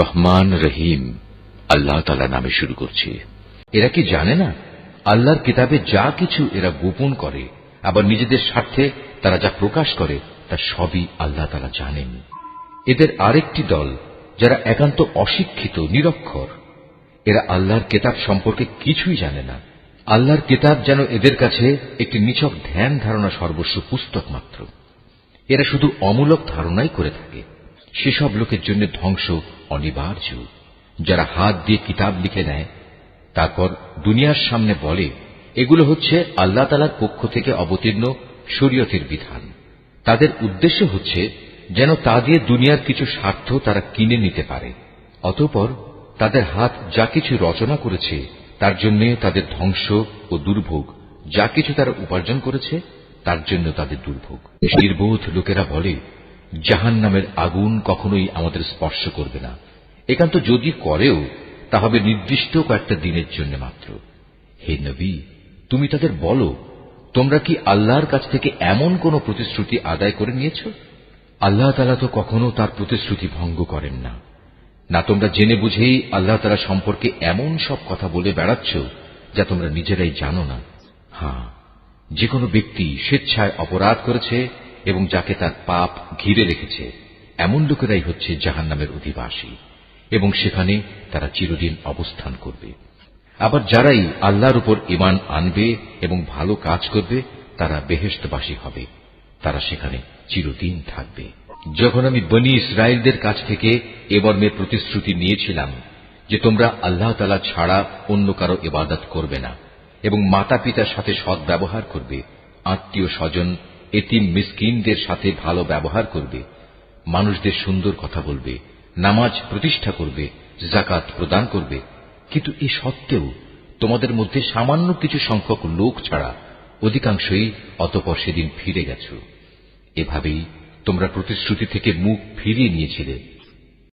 রহমান রহিম আল্লাহ তাআলা নামে শুরু করছি। এরা কি জানে না আল্লাহর কিতাবে যা কিছু এরা গোপন করে আবার নিজেদের স্বার্থে তারা যা প্রকাশ করে তা সবই আল্লাহ তাআলা জানেন। এদের আরেকটি দল যারা একান্ত অশিক্ষিত নিরক্ষর, এরা আল্লাহর কিতাব সম্পর্কে কিছুই জানে না। আল্লাহর কিতাব যেন এদের কাছে একটি নিছক ধ্যান ধারণা সর্বস্ব পুস্তক মাত্র। এরা শুধু অমূলক ধারণাই করে থাকে। সেসব লোকের জন্য ধ্বংস অনিবার্য যারা হাত দিয়ে কিতাব লিখে নেয়, তারপর দুনিয়ার সামনে বলে এগুলো হচ্ছে আল্লাহ তাআলার পক্ষ থেকে অবতীর্ণ শরীয়তের বিধান। তাদের উদ্দেশ্য হচ্ছে যেন তা দিয়ে দুনিয়ার কিছু স্বার্থ তারা কিনে নিতে পারে। অতঃপর তাদের হাত যা কিছু রচনা করেছে তার জন্য তাদের ধ্বংস ও দুর্ভোগ, যা কিছু তারা উপার্জন করেছে তার জন্য তাদের দুর্ভোগ। নির্বোধ লোকেরা বলে জাহান্নামের আগুন কখনোই আমাদের স্পর্শ করবে না, একান্ত যদি করেও তা হবে নির্দিষ্ট কয়েকটা দিনের জন্য মাত্র। হে নবী, তুমি তাদের বলো, তোমরা কি আল্লাহর কাছ থেকে এমন কোন প্রতিশ্রুতি আদায় করে নিয়েছ? আল্লাহ তাআলা তো কখনো তার প্রতিশ্রুতি ভঙ্গ করেন না। না তোমরা জেনে বুঝেই আল্লাহ তাআলা সম্পর্কে এমন সব কথা বলে বেড়াচ্ছ যা তোমরা নিজেরাই জানো না। হ্যাঁ, যে কোনো ব্যক্তি স্বেচ্ছায় অপরাধ করেছে এবং যাকে তার পাপ ঘিরে রেখেছে, এমন লোকেরাই হচ্ছে জাহান্নামের অধিবাসী এবং সেখানে তারা চিরদিন অবস্থান করবে। আবার যারাই আল্লাহর উপর ঈমান আনবে এবং ভালো কাজ করবে তারা বেহেশতবাসী হবে, তারা সেখানে চিরদিন থাকবে। যখন আমি বনী ইসরায়েলদের কাছ থেকে এ মর্মে প্রতিশ্রুতি নিয়েছিলাম যে তোমরা আল্লাহ তাআলা ছাড়া অন্য কারো ইবাদত করবে না এবং মাতা পিতার সাথে সৎ ব্যবহার করবে, আত্মীয় স্বজন এতিম মিসকিনদের সাথে ভালো ব্যবহার করবে, মানুষদের সুন্দর কথা বলবে, নামাজ প্রতিষ্ঠা করবে, যাকাত প্রদান করবে, কিন্তু এ সত্ত্বেও তোমাদের মধ্যে সামান্য কিছু সংখ্যক লোক ছাড়া অধিকাংশই অতঃপর সেদিন ফিরে গেছ। এভাবেই তোমরা প্রতিশ্রুতি থেকে মুখ ফিরিয়ে নিয়েছিলে